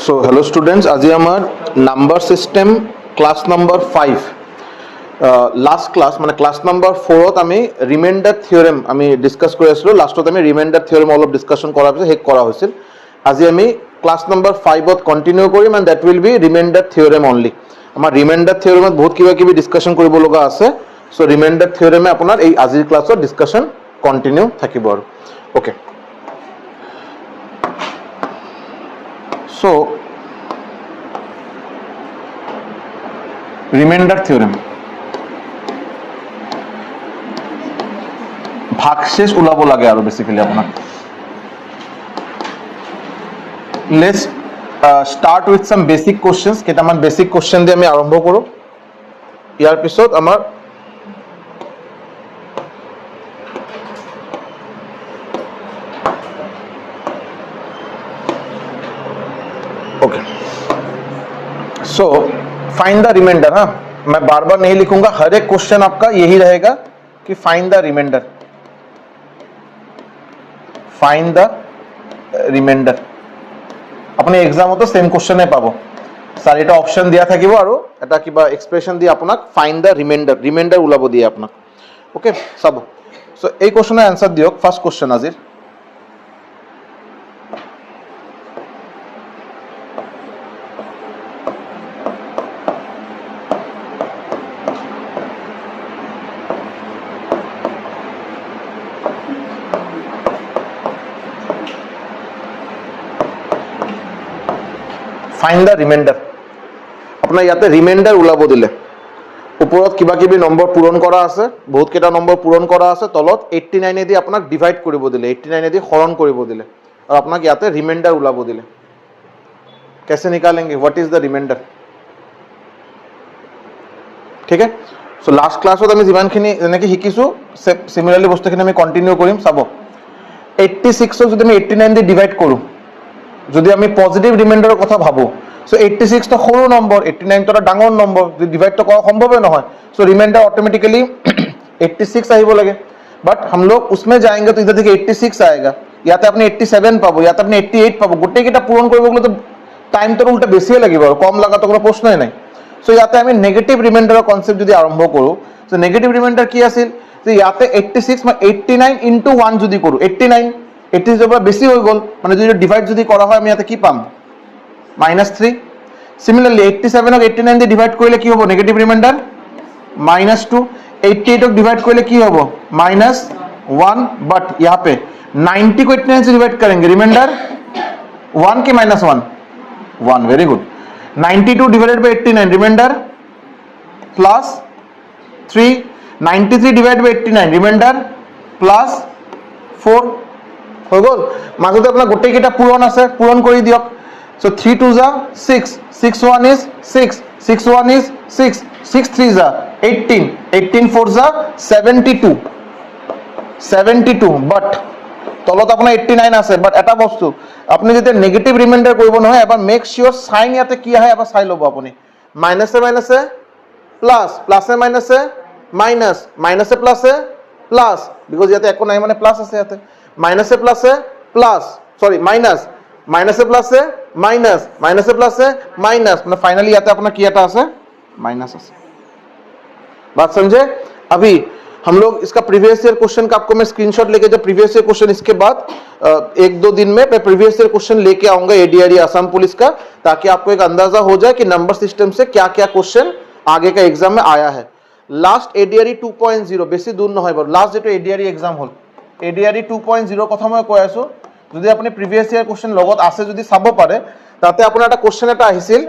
So hello students, আজি আমার number system class number 5 last class মানে ক্লাস নাম্বার 4ত আমি রিমাইন্ডার থিওরেম আমি ডিসকাস কৰি আছিলো। লাস্টত আমি রিমাইন্ডার থিওরেম অলপ ডিসকাশন কৰাৰ পিছত হেক কৰা হৈছিল। আজি আমি ক্লাস নাম্বার 5ত কন্টিনিউ কৰিম and that will be reminder theorem only. আমাৰ রিমাইন্ডার থিওরেমত বহুত কিবা কিবি ডিসকাশন কৰিব লগা আছে। সো রিমাইন্ডার থিওরেমে আপোনাৰ এই আজিৰ ক্লাসত ডিসকাশন কন্টিনিউ থাকিব আৰু ওকে। So remainder theorem ভাগশেষ ওলাব লাগে আৰু বেসিক্যালি আপোনাক। Let's start with some basic questions. কেইটামান বেসিক কোশ্চেন দি আমি আৰম্ভ কৰো। ইয়াৰ পিছত আমাৰ okay so find the remainder. हाँ, मैं बार बार नहीं लिखूंगा, हर एक क्वेश्चन आपका यही रहेगा कि find the remainder, find the remainder. अपने एग्जाम तो सेम क्वेश्चन पाबो, चारिटा ऑप्शन दिया থাকিব আৰু এটা কিবা এক্সপ্ৰেছন দি আপোনাক ফাইন্ড দ ৰিমাইন্ডাৰ ৰিমাইন্ডাৰ ওলাব দিয়ে আপোনাক। ওকে চাব। সো এই কোশ্চেনৰ আনসার দিয়ক। ফার্স্ট কোশ্চেন আজিৰ फाइंड द रिमाइंडर। আপোনাৰ ইয়াতে ৰিমাইন্ডাৰ ওলাব দিলে, ওপৰত কিবা কিবি নম্বৰ পূৰণ কৰা আছে, বহুত কেইটা নম্বৰ পূৰণ কৰা আছে, তলত 89 দি আপোনাক ডিভাইড কৰিব দিলে, 89 দি হৰণ কৰিব দিলে আৰু আপোনাক ইয়াতে ৰিমাইন্ডাৰ ওলাব দিলে। कैसे निकालेंगे, व्हाट इज द रिमाइंडर? ঠিক আছে। সো লাস্ট ক্লাছত আমি যিমানখিনি এনেকৈ শিকিছো সিমিলাৰলি বস্তুখিনি আমি কন্টিনিউ কৰিম। চাব 86 যদি আমি 89 দি ডিভাইড কৰো, যদি আমি পজিটিভ রিমাইন্ডারের কথা ভাবো, সো 86 তো সৰু নম্বৰ, 89 তো ডাঙৰ নম্বৰ, যদি ডিভাইড তো কৰা সম্ভৱে নহয়। সো রিমাইন্ডার ऑटोमेटिकली 86 আহিব লাগে। बट हम लोग उसमें जाएंगे तो इधर देखिए 86 आएगा, या तो आपने 87 পাবো, या तो आपने 88 পাবো। গোটেই কেটা পূরণ কৰিব গলে তো টাইম তো উল্টা বেছিয়ে লাগিব আৰু কম লাগা তো কোনো প্ৰশ্নই নাই। সো ইয়াতে আমি নেগেটিভ রিমাইন্ডাৰৰ কনসেপ্ট যদি আৰম্ভ কৰো, সো নেগেটিভ রিমাইন্ডার কি আছিল যে ইয়াতে 86 মানে 89 ইনটু 1 যদি কৰো, 89 80 জব বেশি হৈ গল, মানে যদি ডিভাইড যদি কৰা হয় আমি ইয়াতে কি পাম, -3। সিমিলারলি 87 ক 89 দিয়ে ডিভাইড কৰিলে কি হ'ব, নেগেটিভ রিমাইন্ডার -2। 88 ক डिवाइड কৰিলে কি হ'ব, -1। बट यहाँ पे 90 को 89 से डिवाइड करेंगे, रिमाइंडर 1 के -1, 1। Very good. 92 divided by 89, remainder +3। 93 divide by 89, remainder +4 হৈ গল। মাজতে আপোনাৰ গোটেই কেইটা পূৰণ আছে, পূৰণ কৰি দিয়ক। সো 3 2 যা 6, 6 1 is 6, 6 1 is 6, 6 3 যা 18, 18 4 যা 72, 72। বাট তলত আপোনাৰ 89 আছে। বাট এটা বস্তু আপুনি যেতিয়া নেগেটিভ রিমাইন্ডার কৰিব নহয়, এবাৰ মেক শিওর সাইন ইয়াতে কি আহে এবাৰ চাই ল'ব আপুনি। মাইনাসে মাইনাসে প্লাস, প্লাসে মাইনাসে মাইনাস, মাইনাসে প্লাসে প্লাস, বিকজ ইয়াতে একো নাই মানে প্লাস আছে ইয়াতে। মাইনাসে প্লাসে প্লাস, সরি মাইনাস, মাইনাসে প্লাসে माइनस, माइनस से प्लस है माइनस, मतलब फाइनली आता है अपना किया था से माइनस है। बात समझे? अभी हम लोग इसका प्रीवियस ईयर क्वेश्चन का आपको मैं स्क्रीनशॉट लेके, जब प्रीवियस ईयर क्वेश्चन इसके बाद 1-2 दिन में मैं प्रीवियस ईयर क्वेश्चन लेके आऊंगा एडीआरई असम पुलिस का, ताकि आपको एक अंदाजा हो जाए कि नंबर सिस्टम से क्या क्या क्वेश्चन आगे का एग्जाम में आया है। लास्ट एडीआरई 2.0 बेसी दूर নহয় বাৰু, लास्ट जेটো एडीआरई एग्जाम হল, एडीआरई 2.0 কথা মই কৈ আছো। যদি আপনি প্রিভিয়াস ইয়ার কোশ্চেন লগত আছে যদি চাব পারে, তাতে আপোনাৰ এটা কোশ্চেন এটা আহিছিল,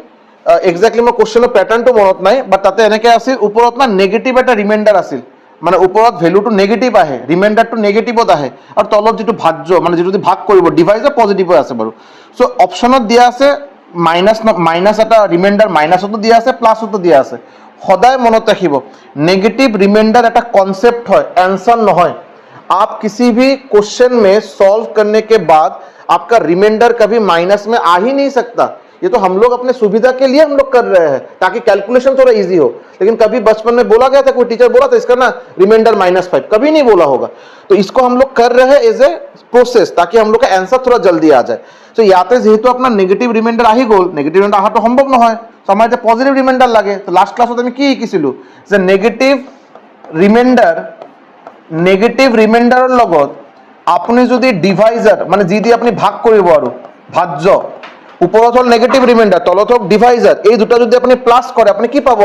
এক্স্যাক্টলি মই কোশ্চেনৰ প্যাটাৰ্নটো মনত নাই, বাট তাতে এনেকে আছিল ওপৰত না নেগেটিভ এটা রিমাইন্ডার আছিল, মানে ওপৰত ভ্যালুটো নেগেটিভ আহে, রিমাইন্ডারটো নেগেটিভত আহে, আৰু তলত যেটো ভাজ্য মানে যেটো ভাগ কৰিব ডিভাইজে পজিটিভ আছে বাৰু। সো অপশনত দিয়া আছে মাইনাস, মাইনাস এটা রিমাইন্ডার মাইনাসতো দিয়া আছে, প্লাসতো দিয়া আছে। সদায় মনত ৰাখিব নেগেটিভ রিমাইন্ডার এটা কনসেপ্ট হয়, অ্যানসার নহয়। आप किसी भी क्वेश्चन में सॉल्व करने के बाद आपका रिमाइंडर कभी माइनस में आ ही नहीं सकता, ये तो हम लोग अपने सुविधा के लिए हम लोग कर रहे हैं ताकि कैलकुलेशन थोड़ा इजी हो। लेकिन कभी बचपन में बोला गया था, कोई टीचर बोला था इसका ना रिमाइंडर -5, कभी नहीं बोला होगा। तो इसको हम लोग कर रहे हैं एज ए प्रोसेस ताकि हम लोग का आंसर थोड़ा जल्दी आ जाए। तो याते যেহেতু আপনার নেগেটিভ রিমাইন্ডার আহি গ'ল, নেগেটিভ রিমাইন্ডার আহাটো সম্ভৱ নহয়, তো আমাৰ এতিয়া পজিটিভ ৰিমাইন্ডাৰ লাগে। তো লাষ্ট ক্লাছত আমি কি শিকিছিলো যে নেগেটিভ ৰিমাইন্ডাৰৰ লগত আপুনি যদি ডিভাইজাৰ মানে যি দি আপুনি ভাগ কৰিব আৰু ভাজ্য, ওপৰত হল নেগেটিভ রিমাইন্ডার, তলত হোক ডিভাইজার, এই দুটা যদি আপনি প্লাস করে আপনি কি পাবো,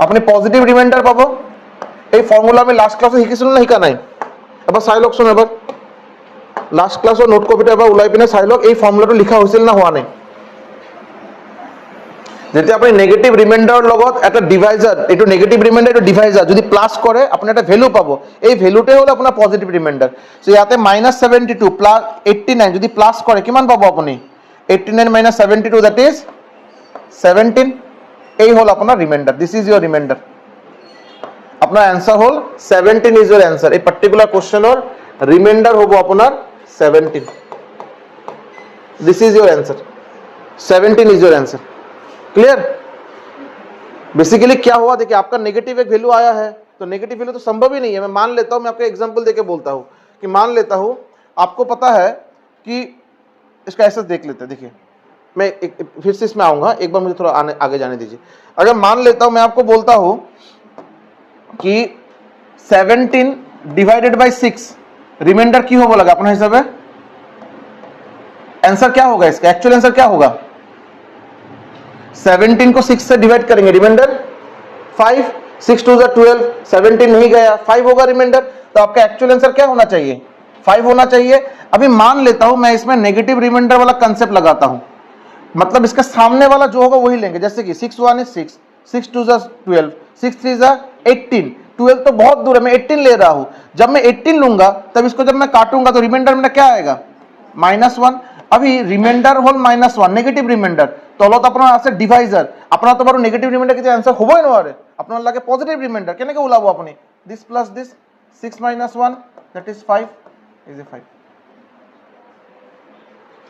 আপনি পজিটিভ রিমাইন্ডার পাবো। এই ফর্মুলা আমি লাস্ট ক্লাসে শিকিছিলো না, শিকা নাই? এবার চাই লওকচোন, এবার লাস্ট ক্লাসৰ নোট কপিটা এবার ওলাই পিনে চাই লওক এই ফর্মুলাটো লিখা হৈছিল না হোৱা নাই। যেতিয়া আপনি নেগেটিভ রিমাইন্ডাৰৰ লগত এটা ডিভাইজার, এইটো নেগেটিভ রিমাইন্ডার এইটো ডিভাইজার যদি প্লাস করে আপনি একটা ভ্যালু পাবো, এই ভ্যালুটাই হলো আপনার পজিটিভ রিমাইন্ডার। সো ইয়াতে -72 প্লাস 89 যদি প্লাস করে কিমান পাবো আপনি? 89 - 72 দ্যাট ইজ 17। এই হল আপনার reminder, this is your reminder. আপনার অ্যান্সার হল 17 ইজ ইয়োর অ্যান্সার। এই পার্টিকুলার কোশ্চেনের রিমাইন্ডার হবো আপনার 17। This is your answer, 17 is your answer. Clear? Basically क्या हुआ, देखिए आपका नेगेटिव एक वैल्यू आया है, तो नेगेटिव वैल्यू तो संभव ही नहीं है। मैं मान लेता हूं, मैं आपको एग्जांपल देके बोलता हूं कि मान लेता हूं आपको पता है कि इसका ऐसा देख लेते हैं। देखिए मैं फिर से इसमें आऊंगा, एक बार मुझे थोड़ा आगे जाने दीजिए। अगर मान लेता हूं मैं आपको बोलता हूं कि 17 डिवाइडेड बाई 6 रिमाइंडर की होगा लगा अपना हिसाब है, आंसर क्या होगा इसका? एक्चुअल आंसर क्या होगा? 17 को 6 से डिवाइड करेंगे, रिमाइंडर 5, 6 2 12, 17 नहीं गया, 5 होगा रिमाइंडर। तो आपका एक्चुअल आंसर क्या होना चाहिए? 5 होना चाहिए। अभी मान लेता हूं मैं इसमें नेगेटिव रिमाइंडर वाला कंसेप्ट लगाता हूं, मतलब इसका सामने वाला जो होगा वही लेंगे। जैसे कि 6 1 is 6, 6 2 12, 6 3 18, 12 तो बहुत दूर है, मैं 18 ले रहा हूं। जब मैं 18 लूंगा तब इसको जब मैं काटूंगा तो रिमाइंडर में क्या आएगा? -1। अभी रिमाइंडार হল -1 নেগেটিভ রিমাইন্ডার, তলত আপনার আছে ডিভাইজার, আপনার তো বারো নেগেটিভ রিমাইন্ডার কিছু आंसर হবই নরে, আপনার লাগে পজিটিভ রিমাইন্ডার। কেনেকে ওলাবো আপনি? This plus this, 6 - 1 that is 5 is a 5।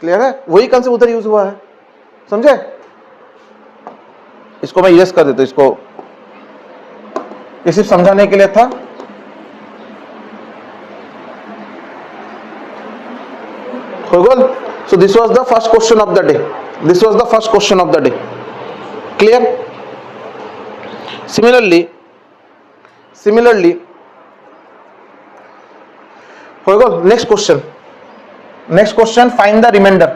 Clear है? वही कंसेप्ट उधर यूज हुआ है, समझे? इसको मैं यस कर देता हूं, इसको ये सिर्फ समझाने के लिए था। So this was the first question of the day. This was the first question of the day. Clear? Similarly, next question. Find the remainder.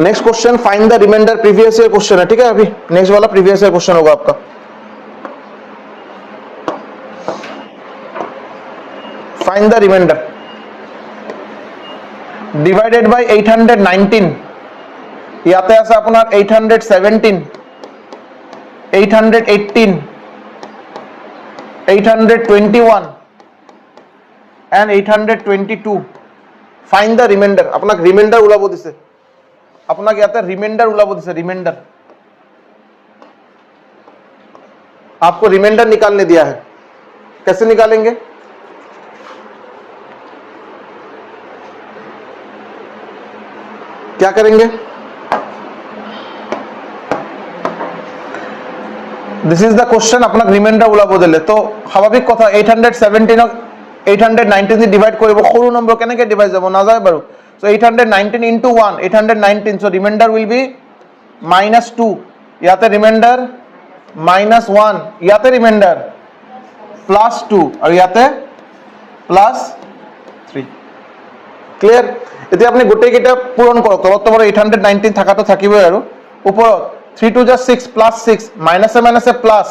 Next question, find the remainder. previous year question है, ठीक है? अभी next वाला previous year question होगा आपका। Find the remainder. Divided by 819, ইয়াতে আছে আপনার 817, 818, 821 and 822। Find the remainder. আপনাকে রিমাইন্ডার উলাবো দিছে, আপনাকে ইয়াতে রিমাইন্ডার उलाबो दिसे, रिमाइंडर आपको रिमाइंडर निकालने दिया है। कैसे निकालेंगे? क्या करेंगे? This is the question. अपना रिमाइंडर उलाबो दिले तो स्वाभाविक कथा 817 819 দিয়ে ডিভাইড কৰিব, সৰু নম্বৰ কেনেকৈ ডিভাইড যাব নাযায় বাৰু। So 819 into 1 819, so reminder will be -2, ইয়াতে রিমাইন্ডার -1, ইয়াতে রিমাইন্ডার +2 আৰু ইয়াতে +3। ক্লিয়ার? এতিয়া আপনি গোটেই কেইটা পূরণ কৰক। তলত তোমাৰ 819 থাকাটো থাকিবই আৰু ওপৰত 3 2 6 +6 মাইনাসে মাইনাসে প্লাস,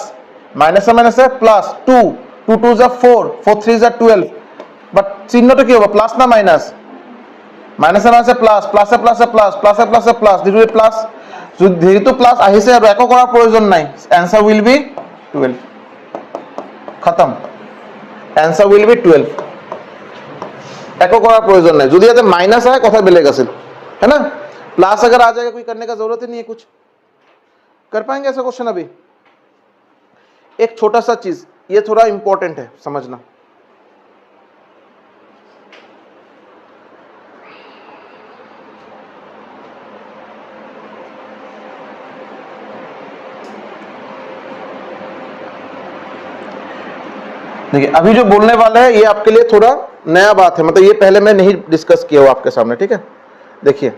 মাইনাসে মাইনাসে প্লাস 2 2 2 4 4 3 12। বাট চিহ্নটো কি হ'ব? প্লাস না মাইনাস? মাইনাসে মাইনাসে প্লাস, প্লাসে প্লাসে প্লাস, প্লাসে প্লাসে প্লাস, দুটোই প্লাস। যেহেতু প্লাস আহিছে আৰু একো কৰাৰ প্ৰয়োজন নাই, आंसर উইল বি 12। खत्म, आंसर উইল বি 12। एको करार प्रयोजन नहीं। जो याते माइनस आए कथा बेलेग असिल, है ना? प्लस अगर आ जाएगा कोई करने का जरूरत ही नहीं है कुछ। कर पाएंगे ऐसा क्वेश्चन? अभी एक छोटा सा चीज, ये थोड़ा इंपॉर्टेंट है समझना। देखिए अभी जो बोलने वाला है ये आपके लिए थोड़ा नया बात है, मतलब ये पहले मैं नहीं डिस्कस किया हुआ आपके सामने, ठीक है। देखिए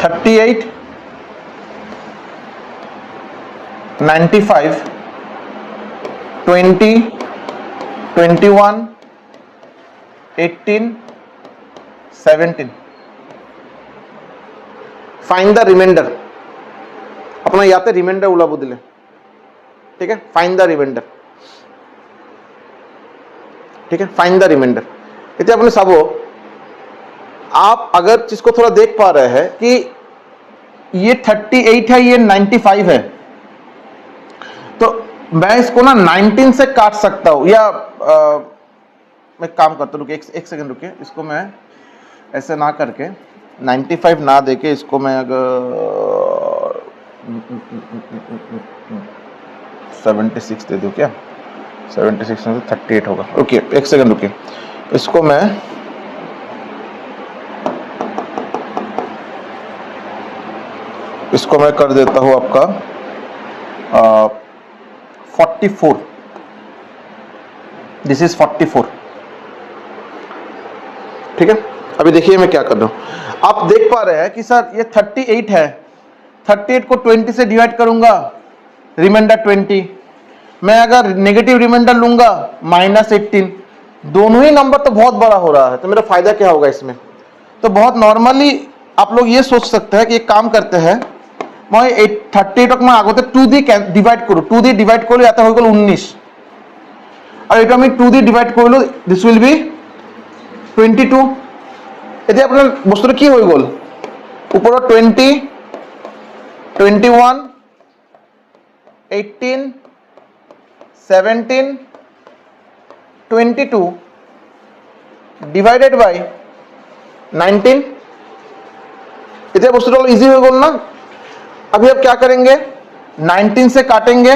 थर्टी 95 20 21 18 17 फाइंड द रिमाइंडर। अपना याते रिमाइंडर उलाबो दिले, ठीक है। फाइंड द रिमाइंडर, ठीक है। फाइंड द रिमाइंडर इतने अपने सबो आप अगर जिसको थोड़ा देख पा रहे हैं कि ये 38 है, ये 95 है, तो मैं इसको ना 19 से काट सकता हूं, या मैं काम करता हूं, रुकिए एक सेकंड रुकिए, इसको मैं ऐसे ना करके 95 ना देके इसको मैं अगर 76 दे दूं क्या? 76 में 38 होगा। रुकिए एक सेकंड रुकिए, इसको मैं कर देता हूं आपका 44। दिस इज 44, ठीक है। अभी देखिए मैं क्या कर रहा हूं, आप देख पा रहे हैं कि सर ये 38 है, 38 को 20 से डिवाइड करूंगा, रिमाइंडर 20। मैं अगर नेगेटिव रिमाइंडर लूंगा -18, दोनों ही नंबर तो बहुत बड़ा हो रहा है, तो मेरा फायदा क्या होगा इसमें? तो बहुत नॉर्मली आप लोग ये सोच सकते हैं कि एक काम करते हैं, मैं 38 मैं आगते 2 दी डिवाइड करूँ, 2 दी डिवाइड कर याते हो गल 19, और এটা আমি 2 दी डिवाइड करिलो, दिस विल बी 22। এতে আপনার বস্তুটা কি হয়ে গেল, উপরে 20 21 18 17 22 ডিভাইডেড বাই 19। এতে বস্তুটা ইজি হয়ে গেল না। अभी आप क्या करेंगे, 19 से काटेंगे,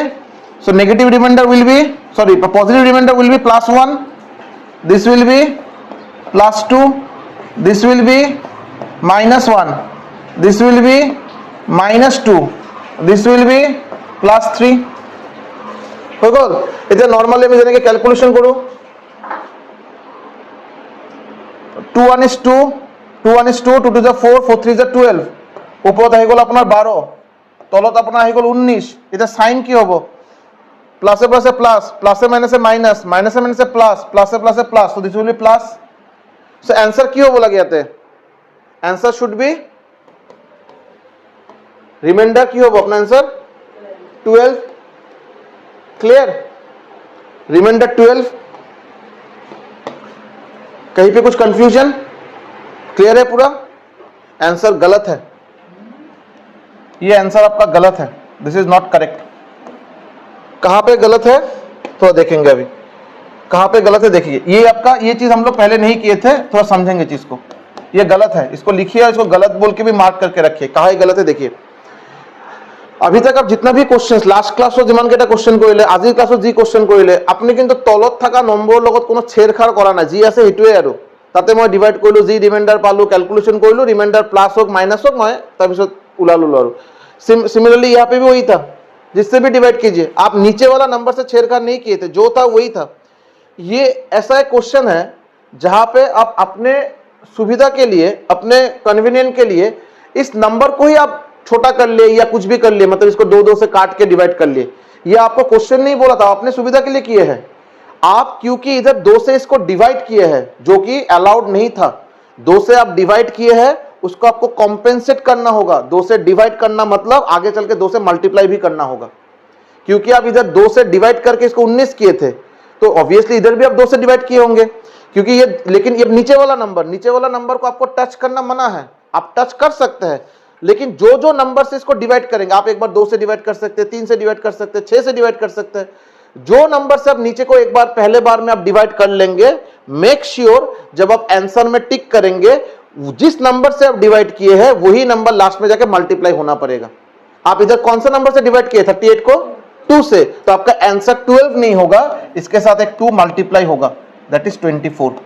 so negative remainder will be, sorry positive remainder will be +1, this will be +2, this will be -1, this will be -2, this will be +3 हो गल। এটা নরমালি আমি জানি ক্যালকুলেশন করব, 2 1 is 2, 2 1 is 2, 2 2 is 4, 4 3 is 12, উপরত হয়ে গেল আপনার 12, তলত আপনার হয়ে গেল 19। এটা সাইন কি হবো, প্লাসে প্লাসে প্লাস, প্লাসে মাইনাসে মাইনাস, মাইনাসে মাইনাসে প্লাস, প্লাসে প্লাসে plus, so this will be plus. So answer কি হবো লাগে ইয়াতে, आंसर শুড বি রিমাইন্ডার কি হবো আপনার आंसर 12। Clear, reminder 12। कहीं पे कुछ कंफ्यूजन? क्लियर है पूरा? आंसर गलत है, ये आंसर आपका गलत है, दिस इज नॉट करेक्ट। कहां पे गलत है थोड़ा देखेंगे, अभी कहां पे गलत है देखिए। ये आपका ये चीज हम लोग पहले नहीं किए थे, थोड़ा समझेंगे चीज को। ये गलत है, इसको लिखिए और इसको गलत बोल के भी मार्क करके रखिए, कहां ये गलत है देखिए। अभी तक आप जितना भी क्वेश्चन लास्ट क्लासो जिमान के क्वेश्चन करिले, आजिर क्लासो जी क्वेश्चन करिले, आपनि किन्तु तলত थाका नम्बर लगत कोनो छेड़खाड़ करा ना, जी आछे हेटुए आरो ताते मैं डिवाइड करिलो, जी रिमाइंडर पालो, कैलकुलेशन करिलो, रिमाइंडर प्लस होक माइनस होक मैं तारपिছত उलालो आरो। सिमिलरली यहाँ पे भी वही था, जिससे भी डिवाइड कीजिए, आप नीचे वाला नंबर से छेड़खाड़ नहीं किए थे, जो था वही था। ये ऐसा एक क्वेश्चन है जहां पे आप अपने सुविधा के लिए, अपने कन्वीनियंट के लिए इस नंबर को ही आप छोटा कर लिए या कुछ भी कर लिए, मतलब इसको 2 2 से काट के डिवाइड कर लिए। ये आपको क्वेश्चन नहीं बोला था, अपने सुविधा के लिए किए हैं आप, क्योंकि इधर 2 से इसको डिवाइड किए हैं जो कि अलाउड नहीं था। 2 से आप डिवाइड किए हैं, उसको आपको कॉम्पेंसेट करना होगा। 2 से डिवाइड करना मतलब आगे चल के 2 से मल्टीप्लाई भी करना होगा, क्योंकि आप इधर 2 से डिवाइड करके इसको 19 किए थे, तो ऑब्वियसली इधर भी आप 2 से डिवाइड किए होंगे, क्योंकि ये, लेकिन ये नीचे वाला नंबर को आपको टच करना मना है। आप टच कर सकते हैं, लेकिन जो जो नंबर से इसको डिवाइड करेंगे, आप एक बार 2 से डिवाइड कर सकते हैं, 3 से डिवाइड कर सकते हैं, 6 से डिवाइड कर सकते हैं, जो नंबर से आप नीचे को एक बार पहले बार में आप डिवाइड कर लेंगे, मेक श्योर जब आप आंसर में टिक करेंगे, जिस नंबर से आप डिवाइड किए हैं वही नंबर लास्ट में जाके मल्टीप्लाई होना पड़ेगा। आप इधर कौन सा नंबर से डिवाइड किए 38 को 2 से, तो आपका आंसर 12 नहीं होगा, इसके साथ एक 2 मल्टीप्लाई होगा, that is 24.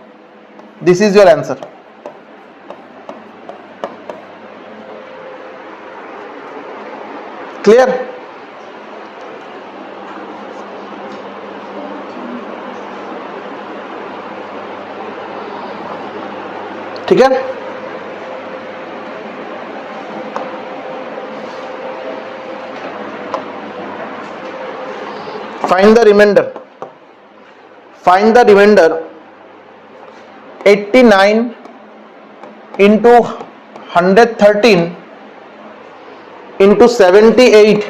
This is your answer. Clear? ठीक है? Find the remainder. Find the remainder. 89 into 113 into 78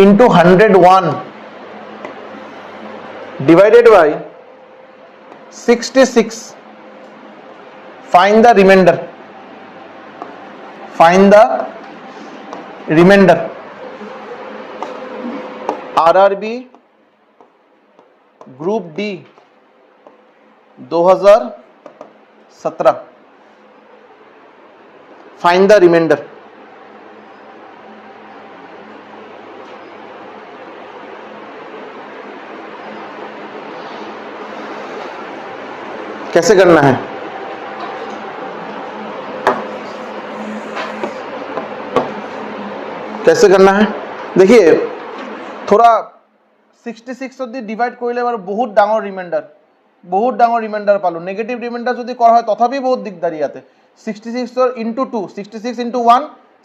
into 101 divided by 66. Find the remainder. Find the remainder. RRB group D 2017. Find the remainder. कैसे करना है? कैसे करना है? देखिए थोड़ा 66 যদি ডিভাইড কৰিলে বাৰু বহুত ডাঙৰ ৰিমাইন্ডাৰ পালো. নেগেটিভ ৰিমাইন্ডাৰ যদি কৰা হয় তথাপি বহুত দিগদাৰি ইয়াতে. 66 ইনটু 2, 66 ইনটু 1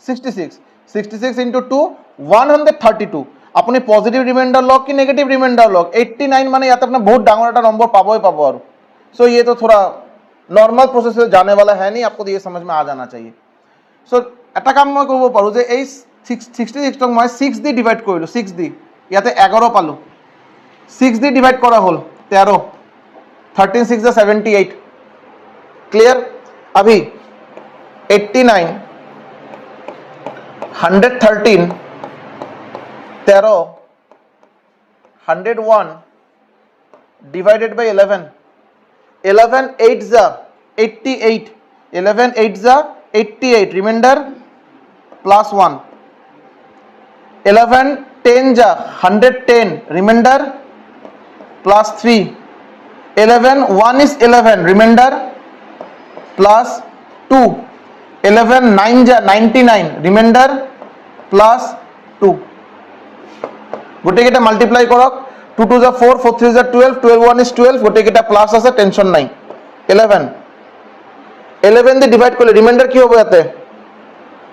66, 66 ইনটু 2 132. আপুনি পজিটিভ ৰিমাইন্ডাৰ লওক কি নেগেটিভ ৰিমাইন্ডাৰ লওক, 89 মানে ইয়াতে আপোনাৰ বহুত ডাঙৰ এটা নম্বৰ পাবই পাব আৰু. सो ये तो थोड़ा नॉर्मल प्रोसेस से जाने वाला है नहीं, आपको तो ये समझ में आ जाना चाहिए. सो এটা কাম মই কৰিব পাৰো যে এই 66 ক মই 6 দি ডিভাইড কৰিলো, 6 দি ইয়াতে 11 পালো, 6 দি ডিভাইড কৰা হল 13, 13 6 is 78. क्लियर? अभी 89 113 13 101 divided by 11, 11 8 जा 88, 11 8 जा 88, रिमाइंडर प्लस 1, 11 10 जा 110, remainder plus 3, 11 1 is 11, remainder plus 2, 11 9 जा 99, रिमाइंडर प्लस 2. গোটেই কেইটা মাল্টিপ্লাই কৰক, 2 2 जा 4, 4 3 जा 12, 12 1 is 12, গোটেই কেইটা প্লাস আছে, টেনশন নাই. 11 11 दे डिवाइड कर ले, रिमाइंडर क्यों हो जाते हैं?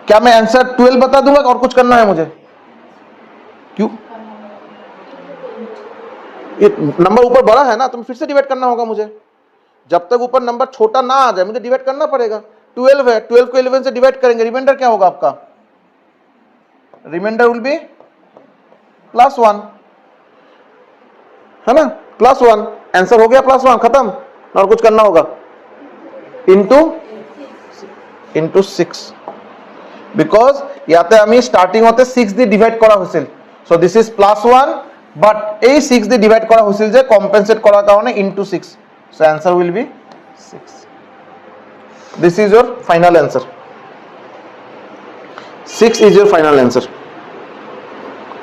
क्या मैं आंसर 12 बता दूंगा और कुछ करना है मुझे? क्यों? ये नंबर ऊपर बड़ा है ना, तो फिर से डिवाइड करना होगा मुझे. जब तक ऊपर नंबर छोटा ना आ जाए मुझे डिवाइड करना पड़ेगा. 12 है, 12 को 11 से डिवाइड करेंगे, रिमाइंडर क्या होगा आपका? रिमाइंडर विल बी +1, है ना, +1. आंसर हो गया +1, खत्म. और कुछ करना होगा. into 6, बिकॉज याते আমি স্টার্টিং হতে 6 দিয়ে ডিভাইড করা হয়েছিল. সো দিস ইজ +1, বাট এই 6 দিয়ে ডিভাইড করা হয়েছিল যে কম্পেনসেট করার কারণে into 6. So answer will be 6. This is your final answer. 6 is your final answer.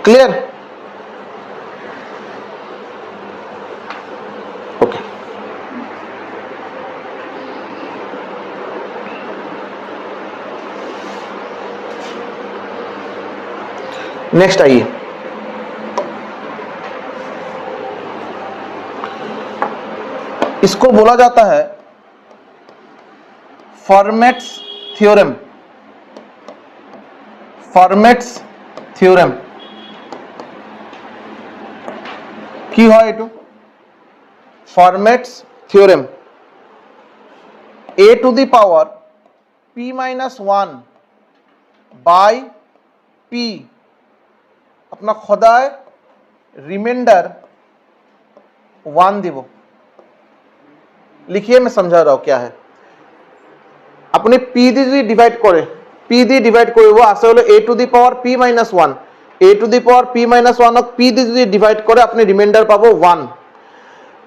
Clear? Okay. Next आइए, इसको बोला जाता है फॉर्मेट्स थ्योरम. फॉर्मेट्स थ्योरम की হয় এটু? Formats theorem a to the power p minus 1 by p अपना खुदाए reminder 1 দিব. लिखिए, मैं समझा रहा हूं क्या है. अपने p দিয়ে যদি ডিভাইড করে, p দিয়ে ডিভাইড করব আসলে হলো a to the power p minus 1, a to the power p minus 1 और p দিয়ে যদি ডিভাইড করে अपने रिमाइंडर पाबो 1.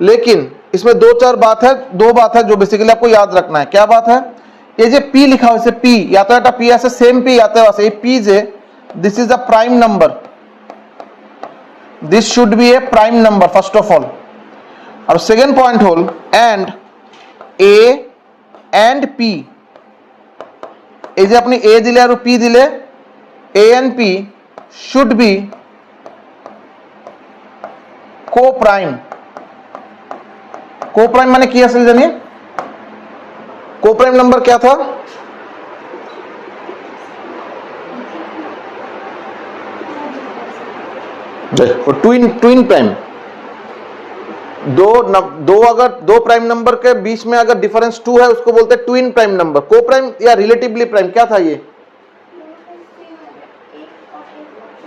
लेकिन इसमें दो बात है जो बेसिकली आपको याद रखना है. क्या बात है? ये जो p लिखा है इसे p या तो এটা p আছে, सेम p या तो আছে. এই p যে this is a prime number, this should be a prime number first of all. और second point whole and A and P, এই যে আপনি এ দিলে আৰু পি দিলে, A and P should be co-prime। co-prime माने কি আছিল জানি? co-prime नंबर क्या था? Twin prime. दो प्राइम नंबर के बीच में अगर डिफरेंस 2 है उसको बोलते हैं ट्विन प्राइम नंबर। को प्राइम या रिलेटिवली प्राइम क्या था ये?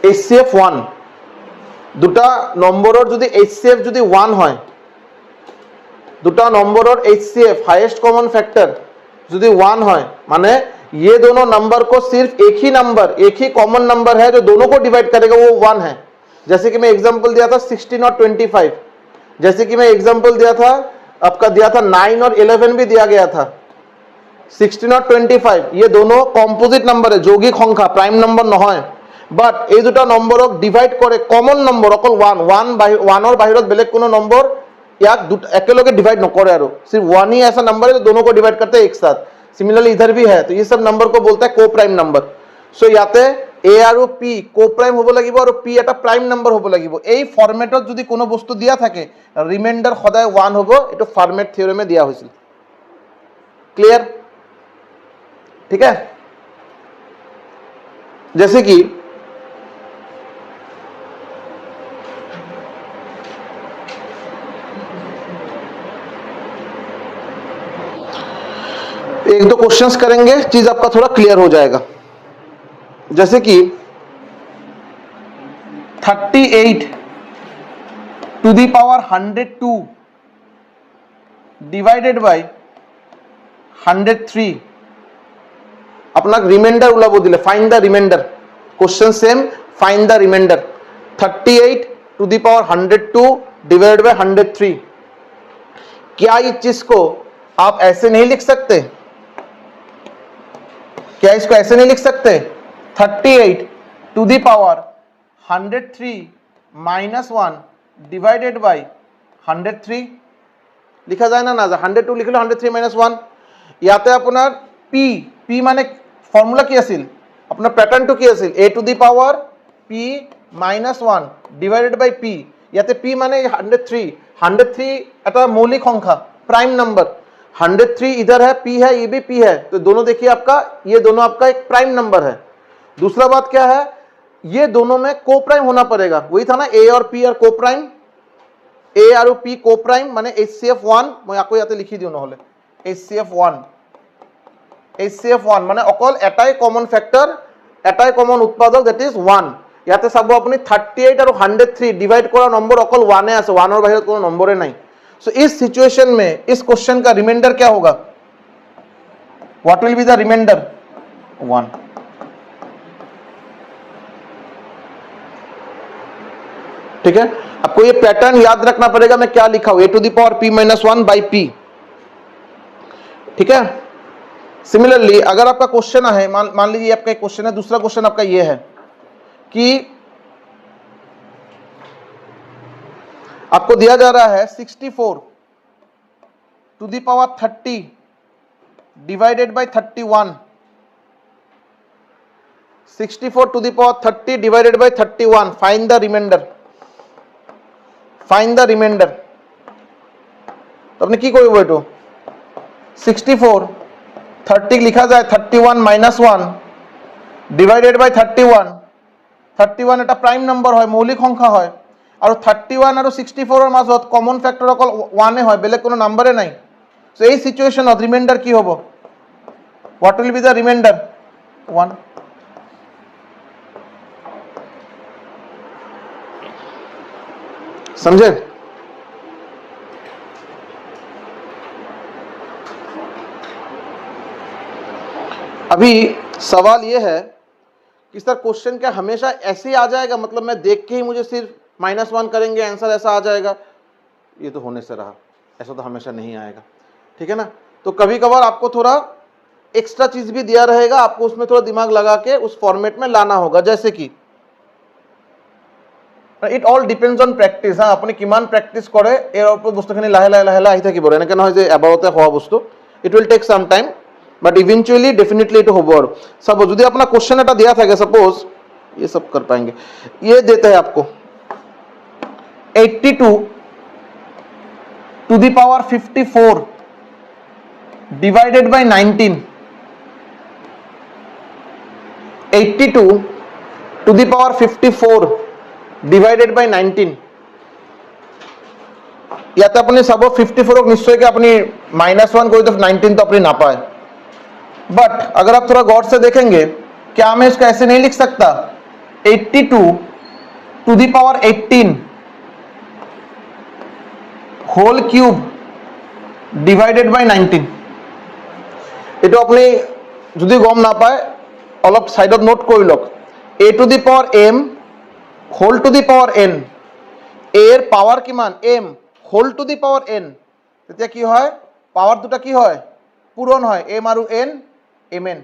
HCF 1। দুটা নম্বৰৰ যদি HCF যদি 1 হয়, দুটা নম্বৰৰ HCF हाईएस्ट कॉमन फैक्टर যদি 1 হয়, माने ये दोनों नंबर को सिर्फ एक ही नंबर, एक ही कॉमन नंबर है जो दोनों को डिवाइड करेगा, वो 1 है। जैसे कि मैं एग्जांपल दिया था 16 और 25, जैसे कि मैं एग्जांपल दिया था, आपका दिया था 9 और 11 भी दिया गया था। 16 और 25 ये दोनों कॉम्पोजिट नंबर है, যৌগিক সংখ্যা, प्राइम नंबर নহয়। বাট এই দুটা নম্বৰক ডিভাইড কৰে কমন নম্বৰ অকল 1 और বাহিৰত বেলেগ কোনো নম্বৰ याक एकेलोगे डिवाइड नकरे, सिर्फ 1 ही ऐसा नंबर है जो दोनों को डिवाइड करते हैं एक साथ। सिमिलरली इधर भी है, तो ये सब नंबर को बोलता है को प्राइम नंबर। सो याते ए और पी को प्राइम होबो লাগিব और पी এটা प्राइम नंबर होबो লাগিব। এই ফরম্যাটত যদি কোনো বস্তু দিয়া থাকে রিমাইন্ডার সদায় 1 হবো, এটা ফরম্যাট থিওরেমে দিয়া হয়েছিল। क्लियर? ठीक है। जैसे कि एक दो क्वेश्चंस करेंगे, चीज आपका थोड़ा क्लियर हो जाएगा। जैसे कि 38 to the power 102 divided by 103 अपना रिमाइंडर उलाबो दिले, find the remainder. Question same, find the remainder. 38 to the power 102 divided by 103। क्या इस चीज को आप ऐसे नहीं लिख सकते? क्या इसको ऐसे नहीं लिख सकते? 38 to the power 103 minus 1 divided by 103 लिखा जाए ना? 102 लिखले 103 माइनस 1। याते अपनार p p माने फॉर्मूला की আছিল, अपना पैटर्न टू की আছিল a to the power p minus 1 divided by p। याते p माने 103 এটা মৌলিক সংখ্যা, प्राइम नंबर। 103 इधर है, p है, ये भी p है, तो दोनों देखिए आपका, ये दोनों आपका एक प्राइम नंबर है। दूसरा बात क्या है, ये दोनों में को प्राइम होना पड़ेगा। वही था ना a और p और को प्राइम, a और p को प्राइम माने HCF 1। मैं आपको याते लिखी दियो নহলে HCF 1 माने অকল এটাই কমন ফ্যাক্টর, এটাই কমন উৎপাদক, দ্যাট ইজ 1। ইয়াতে চাব আপুনি 38 और 103 ডিভাইড কৰা নম্বৰ অকল 1 আছে, 1 और বাহিৰত কোনো নম্বৰে নাই। सो इस सिचुएशन में इस क्वेश्चन का रिमाइंडर क्या होगा? What will be the remainder? 1। ठीक है, आपको ये पैटर्न याद रखना पड़ेगा। मैं क्या लिखा हूं, a to the power p minus 1 by p। ठीक है। सिमिलरली अगर आपका क्वेश्चन है, मान लीजिए आपका एक क्वेश्चन है, दूसरा क्वेश्चन आपका ये है कि आपको दिया जा रहा है 64 to the power 30 divided by 31। 64 to the power 30 divided by 31। Find the remainder. Find the remainder. तो अपने की कोई बेटो 64 30 लिखा जाए 31 माइनस 1 डिवाइडेड बाय 31। 31 এটা प्राइम नंबर है, मौलिक संख्या है, और 31 और 64 এর মাজত কমন ফ্যাক্টর অকল 1 এ হয়, বেলেগ কোনো নম্বরে নাই। সো এই সিচুয়েশনত রিমাইন্ডার কি হবে? What will be the remainder? 1। समझे? अभी सवाल ये है कि सर क्वेश्चन क्या हमेशा ऐसे ही आ जाएगा, मतलब मैं देख के ही मुझे सिर्फ -1 करेंगे आंसर ऐसा आ जाएगा? ये तो होने से रहा, ऐसा तो हमेशा नहीं आएगा। ठीक है ना। तो कभी कभार आपको थोड़ा एक्स्ट्रा चीज भी दिया रहेगा, आपको उसमें थोड़ा दिमाग लगा के उस फॉर्मेट में लाना होगा। जैसे कि it all depends on practice হা আপুনি কিমান প্ৰেক্টিছ কৰে এৰ ওপৰত বস্তুখিনি লাহে লাহে লাহে লাহে আহি থাকিব এনেকৈ নহয় যে এবাৰতে হোৱা বস্তু it will take some time but eventually definitely এইটো হ'ব আৰু চাব যদি আপোনাৰ কোশ্চেন এটা দিয়া থাকে सपोज ये सब कर पाएंगे ये देता है आपको 82 to the power 54 divided by 19 82 to the power 54 divided by 19 ইয়াতে আপুনি চাব 54 নিশ্চয়কৈ আপুনি -1 কৰি তো 19 तो अपनी ना पाए बट अगर आप थोड़ा गौर से देखेंगे क्या मैं इसको ऐसे नहीं लिख सकता 82 to the power 18 whole cube divided by 19 এটো আপনি যদি গম না পায় অলপ সাইডত নোট কৰি লওক a to the power m whole to the power n a এর পাওয়ার কিমান m whole to the power n তেতিয়া কি হয় পাওয়ার দুটা কি হয় पूरण হয় m और n mn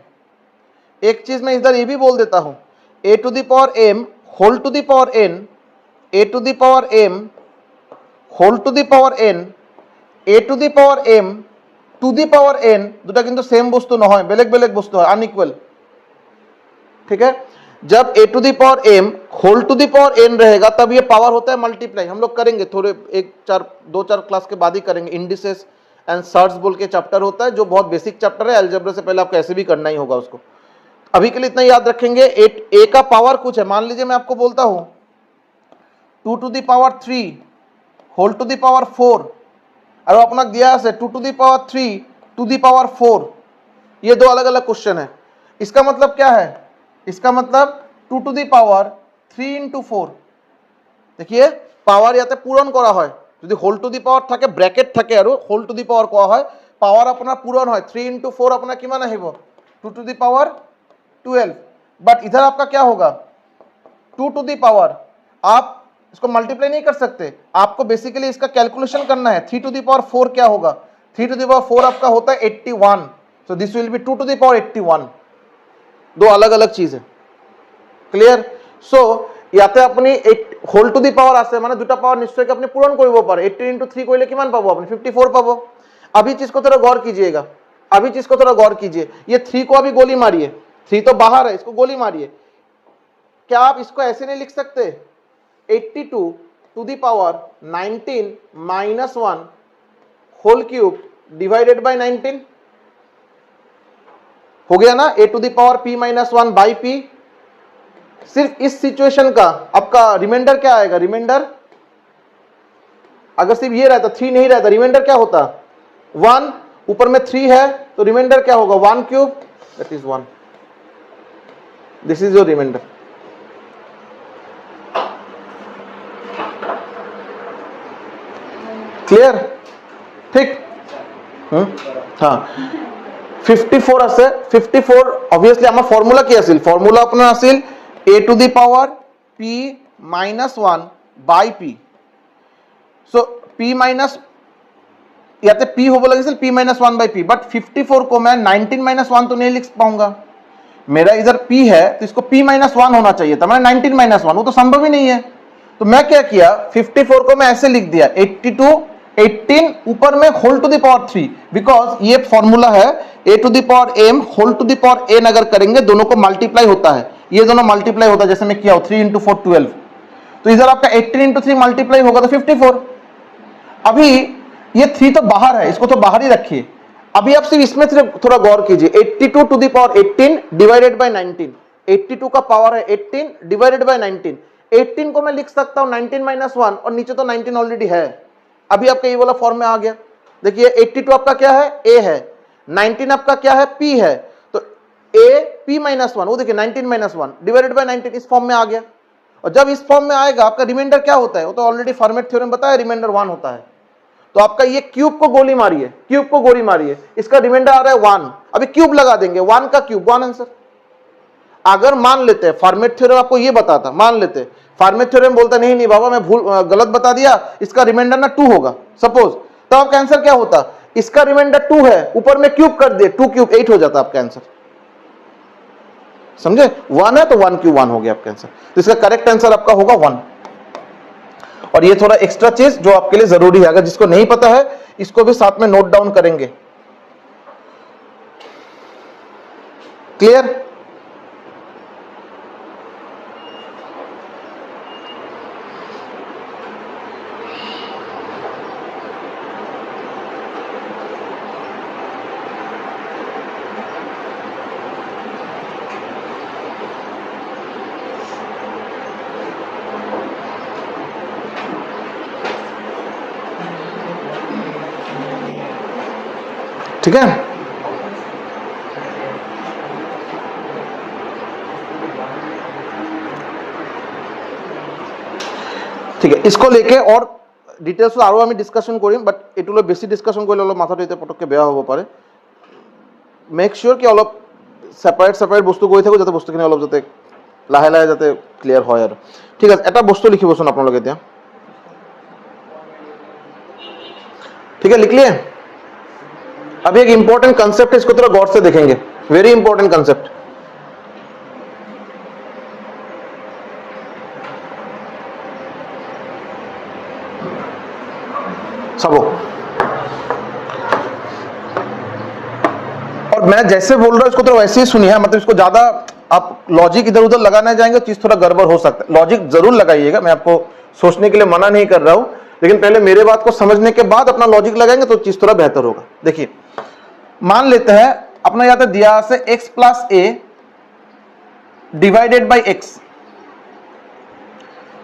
एक चीज मैं इधर ये भी बोल देता हूं a to the power m whole to the power n a to the power m whole to the power n a to the power m to the power n দুটা কিন্তু সেম বস্তু নহয় বেলেগ বেলেগ বস্তু হয় अनइक्वल ठीक है जब a to the power m whole to the power n रहेगा तब ये पावर होता है मल्टीप्लाई हम लोग करेंगे थोड़े 2-4 क्लास के बाद ही करेंगे इंडिसेस एंड सर्ट्स बोल के चैप्टर होता है जो बहुत बेसिक चैप्टर है अलजेब्रा से पहले आपको ऐसे भी करना ही होगा उसको अभी के लिए इतना याद रखेंगे a का पावर कुछ है मान लीजिए मैं आपको बोलता हूं 2 to the power 3 whole to the power 4 और अपना दिया है 2 to the power 3 to the power 4 ये दो अलग अलग क्वेश्चन है इसका मतलब क्या है इसका मतलब 2 टू दी पावर 3 into 4 देखिए पावर याते पूरण करा হয় যদি হোল টু দি পাওয়ার থাকে ব্র্যাকেট থাকে আৰু হোল টু দি পাওয়ার কোৱা হয় পাওয়ার আপোনাৰ पूरण হয় 3 into 4 अपना কিমান আহিব 2 टू दी पावर 12 बट इधर आपका क्या होगा 2 टू दी पावर आप इसको मल्टीप्लाई नहीं कर सकते आपको बेसिकली इसका कैलकुलेशन करना है 3 टू दी पावर 4 क्या होगा 3 टू दी पावर 4 आपका होता है 81 so this will be 2 to the power 81 दो अलग अलग चीज है क्लियर सो ইয়াতে আপনি হোল টু দি পাওয়ার আছে মানে দুটা পাওয়ার নিশ্চয়ই আপনি পূরণ কৰিব পাৰে 18 into 3 কইলে কিমান পাবো আপনি 54 পাবো अभी चीज को थोड़ा गौर कीजिएगा अभी चीज को थोड़ा गौर कीजिए ये 3 को अभी गोली मारिए 3 तो बाहर है इसको गोली मारिए क्या आप इसको ऐसे नहीं लिख सकते 82 to the power 19 -1 whole cube divided by 19 हो गया ना a to the power p -1 by p सिर्फ इस सिचुएशन का आपका रिमाइंडर क्या आएगा रिमाइंडर अगर सिर्फ ये रहता 3 नहीं रहता रिमाइंडर क्या होता 1 ऊपर में 3 है तो रिमाइंडर क्या होगा 1 cube that is 1 this is your remainder clear ठीक हाँ 54 আছে 54 obviously আমার ফর্মুলা কি আছিল ফর্মুলা আপনার আছিল a to the power p -1 by p so p minus याते p हो लगे p -1 by p बट 54 को मैं 19 -1 तो नहीं लिख पाऊंगा मेरा इधर p है तो इसको p -1 होना चाहिए था मैंने 19 -1 वो तो संभव ही नहीं है तो मैं क्या किया 54 को मैं ऐसे लिख दिया 82 18 ऊपर में whole to the power 3 because ये फॉर्मूला है a to the power m whole to the power n अगर करेंगे दोनों को मल्टीप्लाई होता है ये दोनों मल्टीप्लाई होता है जैसे मैं किया 3 into 4 12 तो इधर आपका 18 into 3 मल्टीप्लाई होगा तो 54 अभी ये 3 तो बाहर है इसको तो बाहर ही रखिए अभी आप सिर्फ इसमें थोड़ा गौर कीजिए 82 to the power 18 divided by 19 82 का पावर है 18 डिवाइडेड बाय 19 18 को मैं लिख सकता हूं 19 -1 और नीचे तो 19 ऑलरेडी है अभी आपका ये वाला फॉर्म में आ गया देखिए 82 आपका क्या है a है 19 आपका क्या है p है तो a p -1 वो देखिए 19 -1 डिवाइडेड बाय 19 इस फॉर्म में आ गया और जब इस फॉर्म में आएगा आपका रिमाइंडर क्या होता है वो तो ऑलरेडी फॉर्मेट थ्योरम बताया रिमाइंडर 1 होता है तो आपका ये क्यूब को गोली मारिए इसका रिमाइंडर आ रहा है 1 अभी क्यूब लगा देंगे 1 का क्यूब 1 आंसर अगर मान लेते हैं फॉर्मेट थ्योरम आपको ये बताता मान लेते फॉर्मेट थ्योरम बोलता नहीं बाबा मैं गलत बता दिया इसका रिमाइंडर ना 2 होगा सपोज तो आपका आंसर क्या होता इसका रिमाइंडर 2 है ऊपर में क्यूब कर दिए 2 क्यूब 8 हो जाता आपका आंसर समझे 1 है तो 1 क्यूब 1 हो गया आपका आंसर तो इसका करेक्ट आंसर आपका होगा 1 और ये थोड़ा एक्स्ट्रा चीज जो आपके लिए जरूरी है, अगर जिसको नहीं पता है इसको भी साथ में नोट डाउन करेंगे। क्लियर? ठीक है, ঠিক আছে, इसको लेके और ডিটেইলস আরো আমি ডিসকাশন কৰিম, বাট এটুলৈ বেছি ডিসকাশন কৰিলে অলপ মাথাটো এতিয়া পটককে বেয়া হ'ব পাৰে। মেক শিওর কি অলপ সেপারেট বস্তু কৰি থাকো যাতে বস্তুখিনি অলপ যাতে লাহে লাহে যাতে ক্লিয়ার হয় আৰু। ঠিক আছে, এটা বস্তু লিখিবচোন আপোনালোকে এতিয়া। ठीक है, लिख लिए? अभी एक इंपॉर्टेंट कंसेप्ट है, इसको थोड़ा गौर से देखेंगे, वेरी इंपॉर्टेंट कंसेप्ट। सबो, और मैं जैसे बोल रहा हूं इसको थोड़ा वैसे ही सुनिए, मतलब इसको ज्यादा आप लॉजिक इधर उधर लगाने जाएंगे चीज थोड़ा गड़बड़ हो सकता है। लॉजिक जरूर लगाइएगा, मैं आपको सोचने के लिए मना नहीं कर रहा हूं, लेकिन पहले मेरे बात को समझने के बाद अपना लॉजिक लगाएंगे तो चीज थोड़ा बेहतर होगा। देखिए, मान लेते हैं अपना यहां पे दिया से x plus a divided by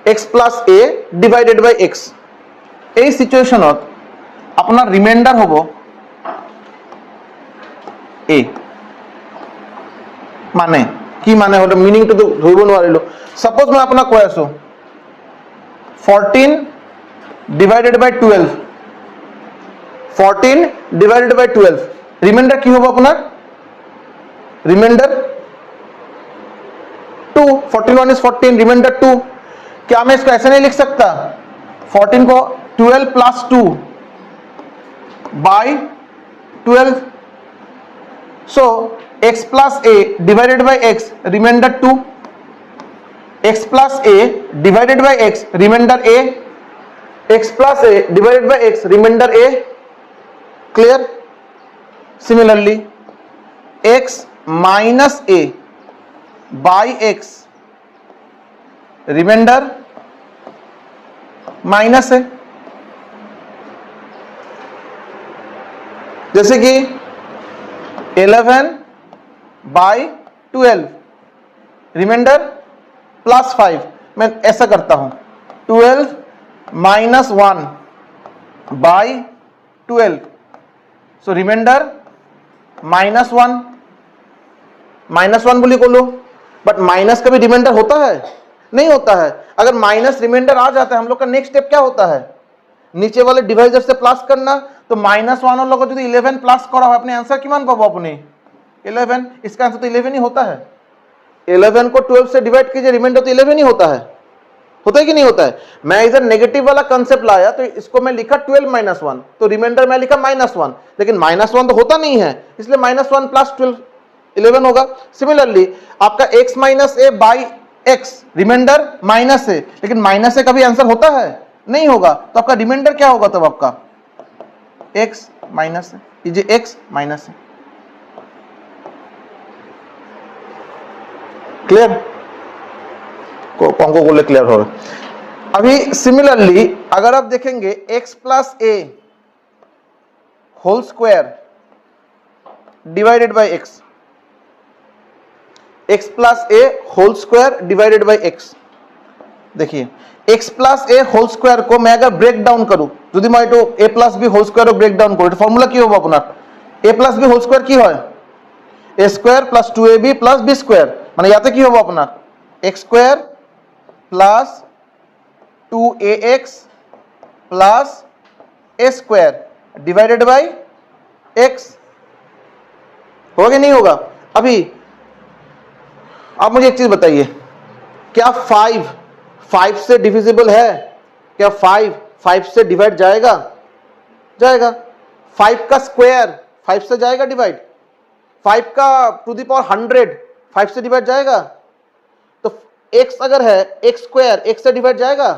x plus a divided by x, এই সিচুয়েশনত আপনার রিমাইন্ডার হবো a। মানে কি মানে হলো মিনিংটো তো ধৰিব নোৱাৰিলো। সাপোজ মই আপোনাক কৈ আছো 14 divided by 12, 14 divided by 12, remainder की होगा अपना रिमाइंडर 2, 41 इज 14, रिमाइंडर 2। क्या मैं इसको ऐसे नहीं लिख सकता 14 को 12 plus 2 by 12? So x plus a divided bye x, remainder 2, x plus a divided bye x, remainder a, x plus a divided bye x, remainder a। Clear? Similarly x minus a by x, remainder minus है। जैसे कि 11 by 12, reminder plus 5। मैं ऐसा करता हूं 12 minus 1 by 12, so reminder -1, -1 बोली को लो, but minus का भी रिमाइंडर होता है? नहीं होता है। अगर माइनस रिमाइंडर आ जाता है हम लोग का नेक्स्ट स्टेप क्या होता है, नीचे वाले डिवाइजर से प्लस करना। तो -1 और लोग जो 11 प्लस करा हो अपने आंसर किमान पाबो अपने 11, इसका आंसर तो 11 ही होता है। 11 को 12 से डिवाइड कीजिए, रिमाइंडर तो 11 ही होता है कि नहीं होता है? मैं इधर नेगेटिव वाला कंसेप्ट लाया तो इसको मैं लिखा 12 - 1, तो रिमाइंडर मैं लिखा -1, लेकिन -1 तो होता नहीं है, इसलिए -1 प्लस 12 11 होगा। सिमिलरली आपका x minus a by x, remainder minus है, लेकिन माइनस ए का भी आंसर होता है? नहीं होगा। तो आपका रिमाइंडर क्या होगा तब आपका x माइनस है, ये x माइनस है। क्लियर? कौन को बोले क्लियर होगा? अभी सिमिलरली अगर आप देखेंगे x plus a whole square divided by x, x plus a whole square divided by x। देखिए x plus a whole square को मैं अगर ब्रेक डाउन करूं, যদি মই এটো a plus b whole square break down করি, ফর্মুলা কি হবে আপনার? a plus b whole square কি হয়? a square plus 2ab plus b square, মানে ইয়াতে কি হবে আপনার x square plus 2ax plus a square divided by x। होगा नहीं होगा? अभी आप मुझे एक चीज बताइए, क्या 5 से डिविजिबल है? क्या 5 से डिवाइड जाएगा? 5 का स्क्वायर 5 से जाएगा डिवाइड, 5 का टू द पावर 100 5 से डिवाइड जाएगा। तो x अगर है x स्क्वायर x से डिवाइड जाएगा,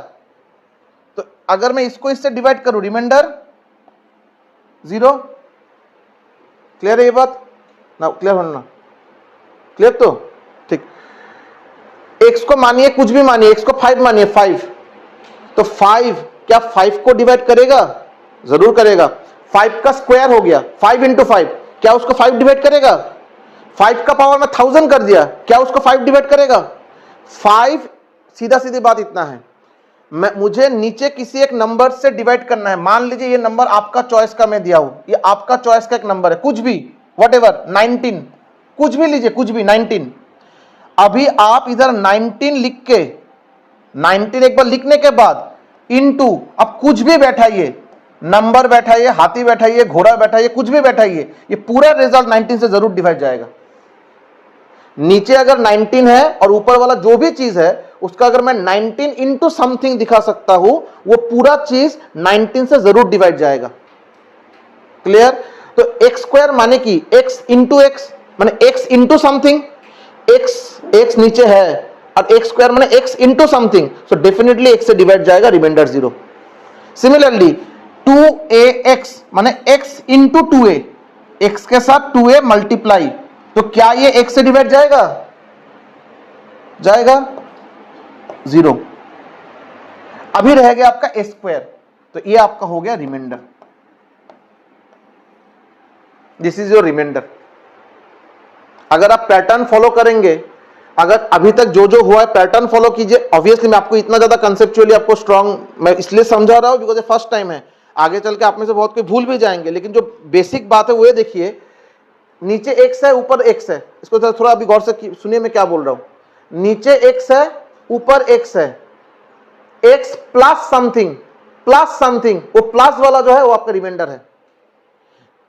तो अगर मैं इसको इससे डिवाइड करूं, रिमाइंडर 0। क्लियर है ये बात ना? क्लियर होना? क्लियर तो ठीक। x को मानिए कुछ भी मानिए, x को 5 मानिए, 5, तो 5 क्या 5 को डिवाइड करेगा? जरूर करेगा। 5 का स्क्वायर हो गया, 5 इंटू 5, क्या उसको 5 डिवाइड करेगा? 5 का पावर में 1000 कर दिया, क्या उसको 5 डिवाइड करेगा? 5, सीधा सीधी बात इतना है, मुझे नीचे किसी एक नंबर से डिवाइड करना है। मान लीजिए ये नंबर आपका चॉइस का मैं दिया हूं, ये आपका चॉइस का एक नंबर है, कुछ भी, व्हाटएवर, 19, कुछ भी लीजिए, कुछ भी 19। अभी आप इधर 19 लिख के, 19 एक बार लिखने के बाद इनटू, अब कुछ भी बैठाइए, नंबर बैठाइए, हाथी बैठाइए, घोड़ा बैठाइए, कुछ भी बैठाइए, ये पूरा रिजल्ट 19 से जरूर डिवाइड जाएगा। नीचे अगर 19 है और ऊपर वाला जो भी चीज है उसका अगर मैं 19 इंटू समथिंग दिखा सकता हूं, वो पूरा चीज 19 से जरूर डिवाइड जाएगा। क्लियर? तो एक्स स्क्वायर माने कि x इंटू एक्स, माने x इंटू समथिंग, x नीचे है, और x स्क्वायर माने x into something, so definitely x से डिवाइड जाएगा, रिमाइंडर 0। सिमिलरली 2ax माने x इंटू 2a, x के साथ 2a मल्टीप्लाई, तो क्या ये x से डिवाइड जाएगा? जाएगा 0। अभी रह गया आपका a स्क्वायर, तो ये आपका हो गया remainder. This is your remainder. अगर आप पैटर्न फॉलो करेंगे, अगर अभी तक जो जो हुआ है पैटर्न फॉलो कीजिए। ऑब्वियसली मैं आपको इतना ज्यादा कंसेप्चुअली आपको स्ट्रॉन्ग मैं इसलिए समझा रहा हूं बिकॉज फर्स्ट टाइम है, आगे चल के आप में से बहुत कोई भूल भी जाएंगे, लेकिन जो बेसिक बात है वो ये देखिए, नीचे x है, ऊपर x है, इसको थोड़ा अभी गौर से सुनिए मैं क्या बोल रहा हूं। नीचे x है, ऊपर x है, x plus something, plus something, वो प्लस वाला जो है वो आपका रिमाइंडर है।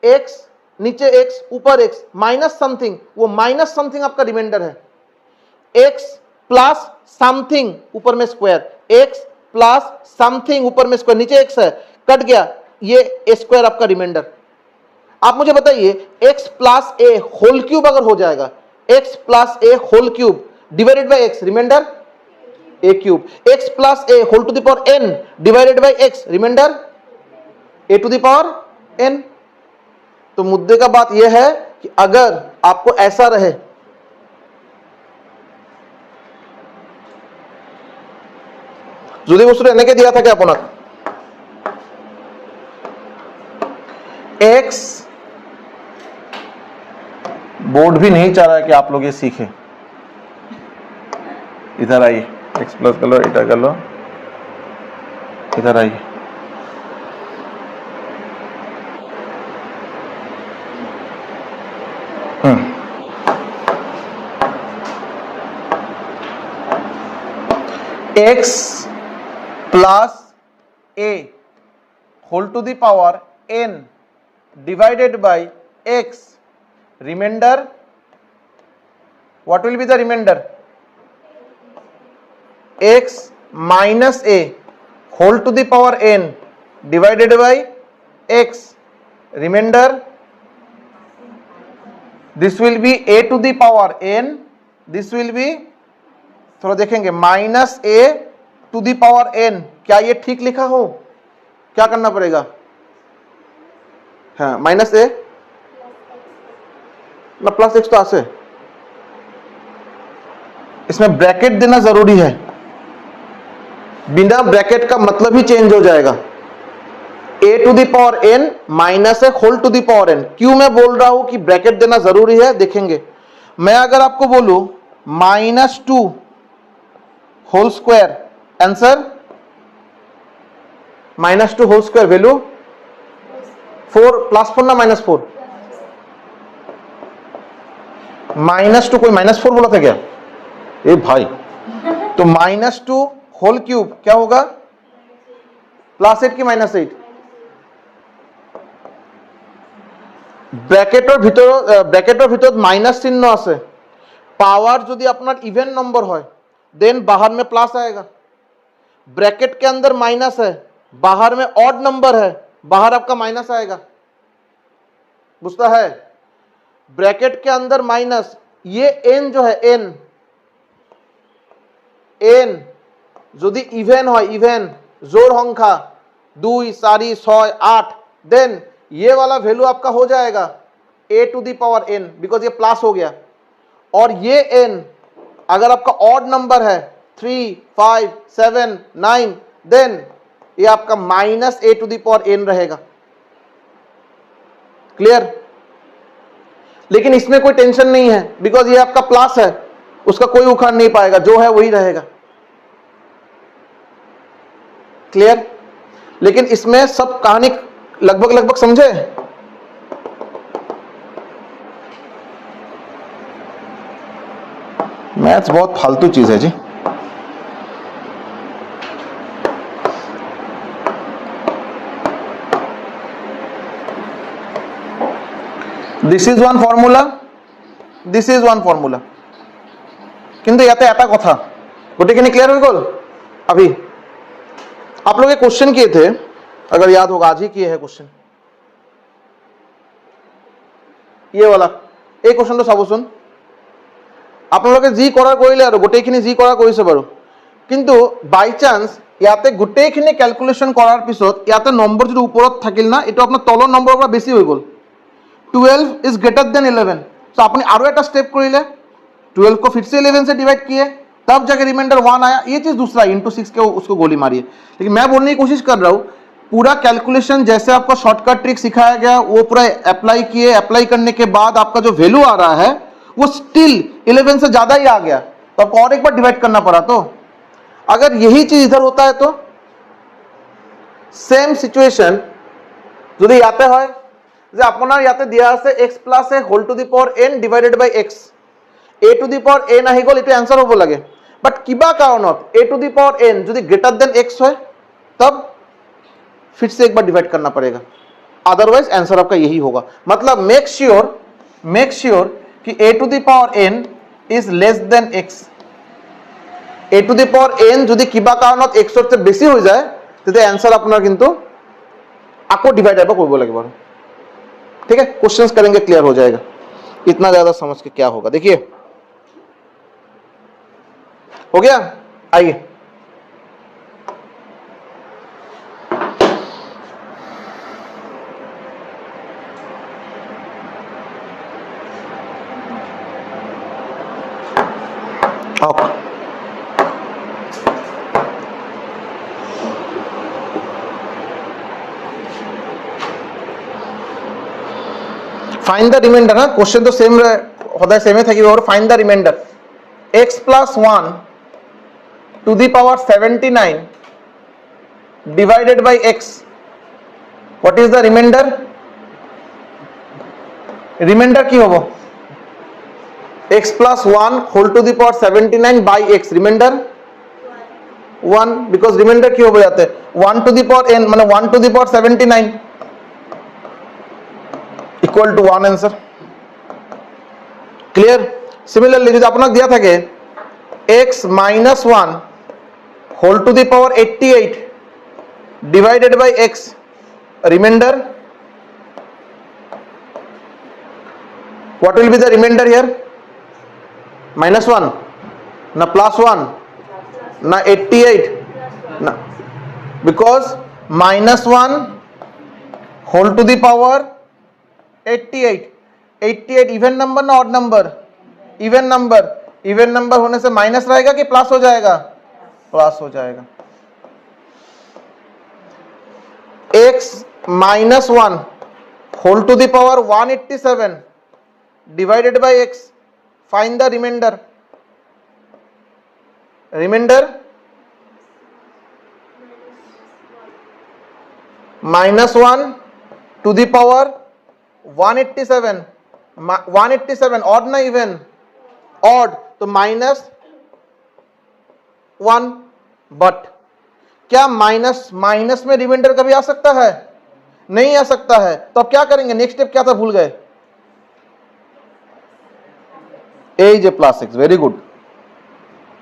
x नीचे x, ऊपर x, माइनस समथिंग, वो माइनस समथिंग आपका रिमाइंडर है। x प्लस समथिंग, ऊपर में स्क्वायर, x प्लस समथिंग, ऊपर में स्क्वायर, नीचे x है, कट गया, ये a स्क्वायर आपका रिमाइंडर। आप मुझे बताइए x plus a whole cube अगर हो जाएगा, x plus a whole cube divided bye x, remainder a cube. x plus a whole to the power n divided by x, remainder a to the power n। तो मुद्दे का बात यह है कि अगर आपको ऐसा रहे, जुदी वस्तु रहने के दिया था क्या पुनः, x बोर्ड भी नहीं चाह रहा है कि आप लोग ये सीखें। इधर आइए, x प्लस कर लो, इधर कर लो, इधर आइए। x plus a whole to the power n divided by x, remainder, what will be the remainder? x minus a whole to the power n divided by x, remainder, this will be a to the power n, this will be, थोड़ा देखेंगे, minus a to the power n। क्या ये ठीक लिखा हो? क्या करना पड़ेगा? हाँ, माइनस ए ना प्लस एक्स, तो आसे इसमें ब्रैकेट देना जरूरी है, बिना ब्रैकेट का मतलब ही चेंज हो जाएगा। a to the power n minus a whole to the power n। क्यों मैं बोल रहा हूं कि ब्रैकेट देना जरूरी है, देखेंगे। मैं अगर आपको बोलूं -2 whole square, answer -2 whole square, value 4, +4 ना -4? -2, कोई -4 बोला था क्या? ए भाई, तो -2 होल क्यूब क्या होगा? +8 की -8? ব্র্যাকেটৰ ভিতৰত মাইনাস চিহ্ন আছে। पावर যদি আপনার इवन नंबर হয় देन बाहर में प्लस आएगा। ब्रैकेट के अंदर माइनस है, बाहर में ऑड नंबर है, बाहर आपका माइनस आएगा। बुझता है? ब्रैकेट के अंदर माइनस, ये एन जो है एन, एन যদি इवन হয়, इवन जोर সংখ্যা 2 4 6 8, देन ये वाला वैल्यू आपका हो जाएगा a to the power n, because ये प्लस हो गया, और ये n अगर आपका ऑड नंबर है 3 5 7 9, देन ये आपका minus a to the power n रहेगा। क्लियर? लेकिन इसमें कोई टेंशन नहीं है, बिकॉज ये आपका प्लस है, उसका कोई उखाड़ नहीं पाएगा, जो है वही रहेगा। क्लियर? लेकिन इसमें सब कहानी लगभग लगभग समझे? मैथ्स बहुत फालतू चीज है जी। This is one formula, this is one formula, किंतु याते एटा कथा गोटेखिनि क्लियर हो गल। अभी आप लोग क्वेश्चन किए थे, अगर याद होगा आज ही किए हैं क्वेश्चन, ये वाला এই কোশ্চেনটো চাবচোন। আপোনালোকে যি কৰাৰ কৰিলে আৰু গোটেইখিনি যি কৰা কৰিছে বাৰু, কিন্তু বাই চান্স ইয়াতে গোটেইখিনি ক্যালকুলেশন কৰাৰ পিছত ইয়াতে নম্বৰ যদি ওপৰত থাকিল না, এটো আপোনাৰ তলৰ নম্বৰৰ পৰা বেছি হৈ গল। 12 इज ग्रेटर देन 11, तो आपने आरो एक स्टेप कर ले, 12 को फिर से 11 से डिवाइड किए, तब जाके रिमाइंडर 1 आया। ये चीज दूसरा इंटू 6 के उसको गोली मारी है। लेकिन मैं बोलने की कोशिश कर रहा हूँ, पूरा कैलकुलेशन जैसे आपको शॉर्टकट ट्रिक सिखाया गया वो पूरा अप्लाई किए, अप्लाई करने के बाद आपका जो वैल्यू आ रहा है वो स्टिल 11 से ज्यादा ही आ गया, तो आपको और एक बार डिवाइड करना पड़ा। तो अगर यही चीज इधर होता है तो सेम सिचुएशन যদি ইয়াতে হয় যে আপনার ইয়াতে দিয়া আছে x plus a whole to the power n divided by x, a to the power n আহি গল, এটা आंसर হ'ব লাগে। বাট কিবা কাৰণত a to the power n যদি ग्रेटर देन x है, तब फिर से एक बार डिवाइड करना पड़ेगा, अदरवाइज आंसर आपका यही होगा। मतलब मेक श्योर कि a to the power n is less than x। a to the power n যদি কিবা কাৰণত x ৰ চেয়ে বেছি হৈ যায়, তেতিয়া आंसर আপনার কিন্তু আকৌ डिवाइड আইবা কৰিব লাগিব। ठीक है, क्वेश्चंस करेंगे, क्लियर हो जाएगा। इतना ज्यादा समझ के क्या होगा, देखिए हो गया। आइए ओके, फाइंड द रिमाइंडर। हाँ, क्वेश्चन तो सेम होता है, सेम है और find the remainder x plus 1 to the power 79 divided bye x, what is the remainder? Remainder की होबो x plus 1 whole to the power 79 by x, remainder 1, because remainder की होबो जाते 1 टू दी पावर n माने 1 to the power 79 equal to 1 answer. Clear? Similarly जो आपको दिया था कि x minus 1 whole to the power 88 divided bye x, remainder, what will be the remainder here? Minus 1 ना प्लस 1 ना 88 ना, because minus 1 whole to the power 88 even number ना odd number? Even number. Even number होने से minus रहेगा कि plus हो जाएगा? प्लस हो जाएगा। x minus 1 whole to the power 187 divided bye x, find the remainder. Remainder minus 1 to the power 187, 187 odd ना इवन? ऑड, तो माइनस 1। बट क्या माइनस में रिमाइंडर कभी आ सकता है? नहीं आ सकता है। तो अब क्या करेंगे? नेक्स्ट स्टेप क्या था, भूल गए? a is a plus x, very good.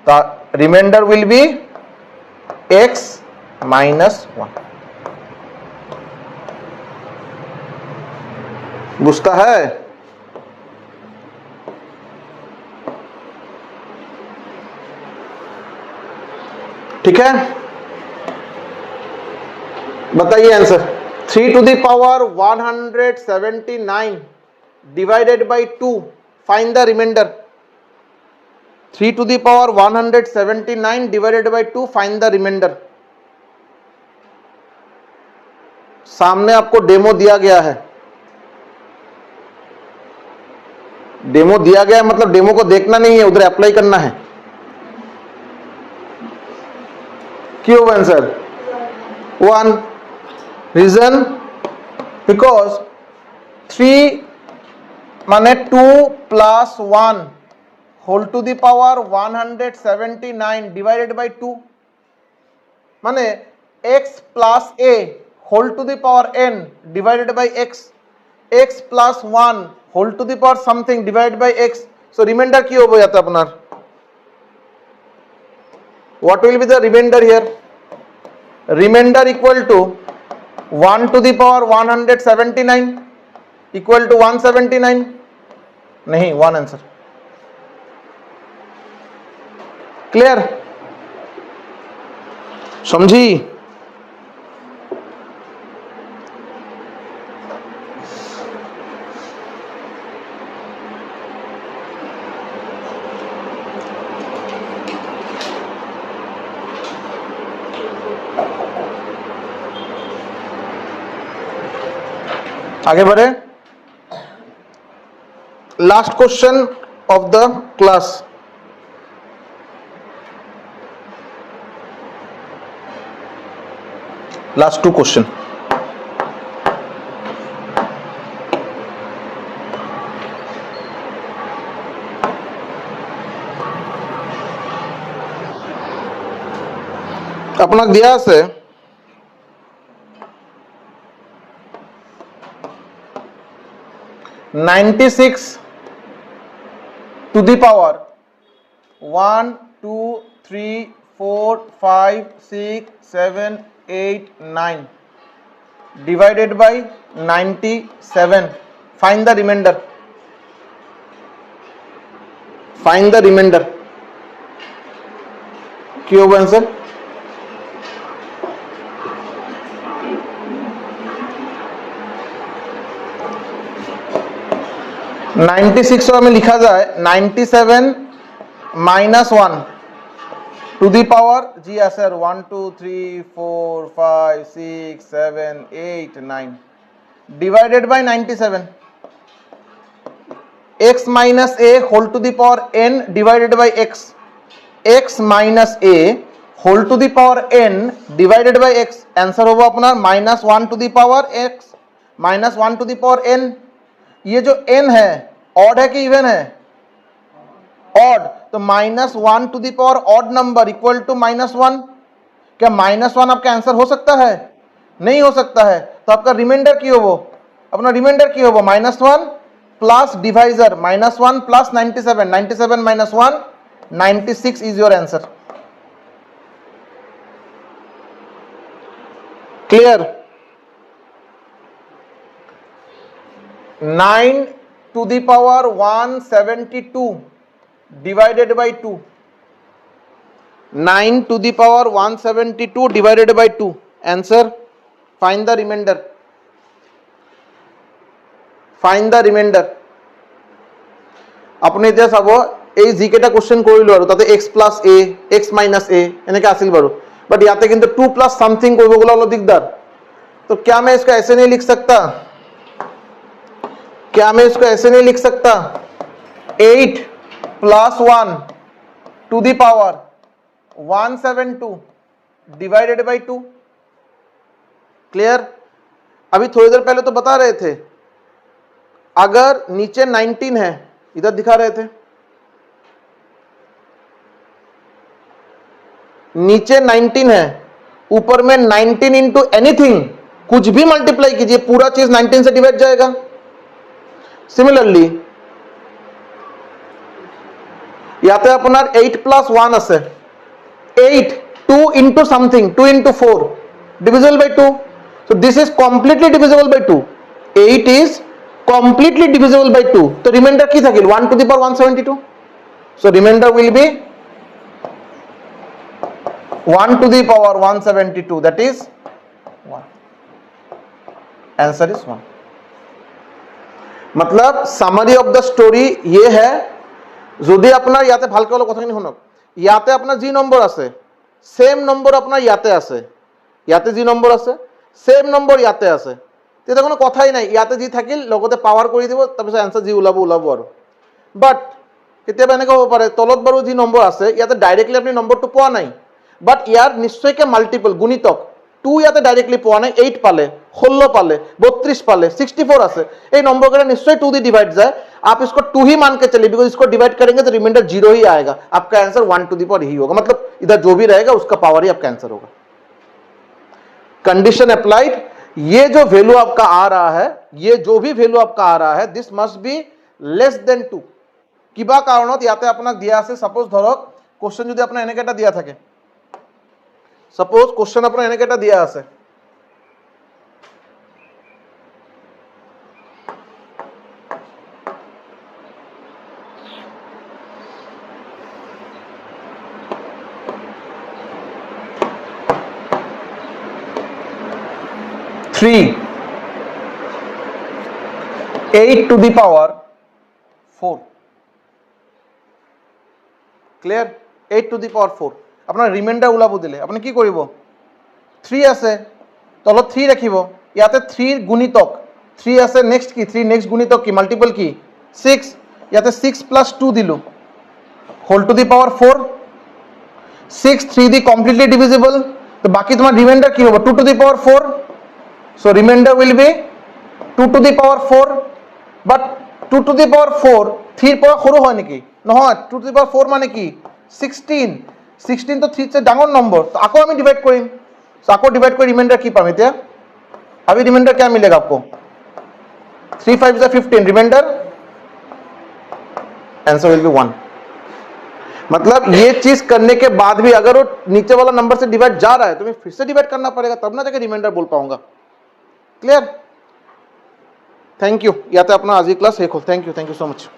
तो remainder will be x minus 1। बुझता है? ठीक है, बताइए answer. 3 to the power 179 divided by 2, find the remainder। 3 to the power 179 divided by 2, find the remainder। सामने आपको डेमो दिया गया है, डेमो दिया गया है मतलब डेमो को देखना नहीं है, उधर अप्लाई करना है। क्यों आंसर 1? रीजन बिकॉज 3 माने 2 plus 1 whole to the power 179 divided by 2 माने x plus a whole to the power n divided by x plus 1 whole to the power something divided bye x। So remainder की हो जाता है अपना। What will be the remainder here? Remainder equal to 1 to the power 179 equal to 179 नहीं 1 answer. Clear? समझी? आगे बढ़े। Last question of the class. Last 2 question. अपना दिया से 96 to the power 1 2 3 4 5 6 7 8 9 divided by 97, find the remainder। find the remainder। क्यों answer? Ninety six में लिखा जाए 97 माइनस 1 टू दी पावर जी sir 1 2 3 4 5 6 7 8 9 divided by 97 x minus a whole to the power n divided by x minus a whole to the power n divided by x। Answer होगा अपना -1 to the power x -1 to the power n। ये जो n है odd है कि even है? Odd, तो -1 to the power odd number equal to -1। क्या -1 आपका आंसर हो सकता है? नहीं हो सकता है। तो आपका रिमाइंडर की हो वो, अपना रिमाइंडर की हो वो -1 plus divisor -1 plus 97, 97 minus 1 96 is your answer. Clear? 9 to the power 172 divided by 2, 9 to the power 172 divided by 2, answer, find the remainder। find the remainder। अपने इतिहास চাব এই জিকেটা কোশ্চেন কৰিলো আৰু তাতে x plus a x minus a এনেকে আছিল বাৰু, বাট ইয়াতে কিন্তু 2 plus something কৰিব গলে অলপ দিগদাৰ। तो क्या मैं इसको ऐसे नहीं लिख सकता? क्या मैं इसको ऐसे नहीं लिख सकता? 8 plus 1 to the power 172 divided by 2। Clear? अभी थोड़ी देर पहले तो बता रहे थे अगर नीचे 19 है, इधर दिखा रहे थे नीचे 19 है, ऊपर में 19 इंटू एनीथिंग कुछ भी मल्टीप्लाई कीजिए पूरा चीज 19 से डिवाइड जाएगा। सिमिलरली याते अपनार 8 प्लस 1 আছে 8 2 into something 2 into 4 divisible by 2, so this is completely divisible by 2, 8 is completely divisible by 2, तो रिमाइंडर की থাকিল 1 to the power 172, so remainder will be 1 to the power 172, that is 1। Answer is 1। मतलब summary of the story ये है, যদি আপনার ইয়াতে ভালকে হলো কথাখিনি শুনক, ইয়াতে আপনার জি নম্বৰ আছে সেম নম্বৰ আপনার ইয়াতে আছে, ইয়াতে জি নম্বৰ আছে সেম নম্বৰ ইয়াতে আছে, তেতিয়া কোনো কথাই নাই, ইয়াতে জি থাকিল লগতে পাৱাৰ কৰি দিব, তাৰপিছত আনসাৰ জি ওলাব আৰু। বাট কেতিয়াবা এনেকৈ হ'ব পাৰে তলত বাৰু যি নম্বৰ আছে ইয়াতে ডাইৰেক্টলি আপুনি নম্বৰটো পোৱা নাই, বাট ইয়াৰ নিশ্চয়কৈ মাল্টিপল গুণিতক 2 ইয়াতে ডাইৰেক্টলি পোৱা নাই, 8 পালে 16 পালে 32 पाले 64 আছে, এই নম্বরগুলো निश्चय 2 दी डिवाइड जाए, आप इसको 2 ही मान के चलिए, बिकॉज इसको डिवाइड करेंगे तो रिमाइंडर 0 ही आएगा, आपका आंसर 1 टू दी पावर ही होगा, मतलब इधर जो भी रहेगा उसका पावर ही आपका आंसर होगा। कंडीशन अप्लाइड, ये जो वैल्यू आपका आ रहा है, ये जो भी वैल्यू आपका आ रहा है, this must be less than 2। কিবা কাৰণত ইয়াতে আপোনাক দিয়া আছে, সাপোজ ধৰক কোশ্চেন যদি আপোনাৰ এনেকে এটা দিয়া থাকে, সাপোজ কোশ্চেন আপোনাৰ এনেকে এটা দিয়া আছে, three 8 to the power 4, clear? 8 to the power 4 আপনার রিমাইন্ডার ওলাব দিলে আপনি কি কৰিব, 3 আছে তলত 3 রাখিব, ইয়াতে 3 গুণিতক 3 আছে, নেক্সট কি 3 নেক্সট গুণিতক কি মাল্টিপল কি 6, ইয়াতে 6 প্লাস 2 দিলু হোল টু দি পাওয়ার 4, 6 3 দি কমপ্লিটলি ডিভিজিবল, তো বাকি তোমার রিমাইন্ডার কি হবে 2 to the power 4, so remainder will be 2 to the power 4, but 2 to the power 4 3 পৰা সৰু হয় নেকি, নহয় 2 to the power 4 মানে কি 16, 16 তো 3 से ডাঙৰ নম্বৰ, তো আকৌ আমি ডিভাইড কৰিম, সো আকৌ ডিভাইড কৰি রিমাইন্ডার কি পাম, এতিয়া अभी रिमाइंडर क्या मिलेगा आपको 3 5 is 15, remainder answer will be 1। मतलब ये चीज करने के बाद भी अगर वो नीचे वाला नंबर से डिवाइड जा रहा है तो मैं फिर से डिवाइड करना पड़ेगा, तब ना जाके रिमाइंडर बोल पाऊंगा। क्लियर? थैंक यू, या तो अपना आज ही क्लास एक हो। Thank you so much.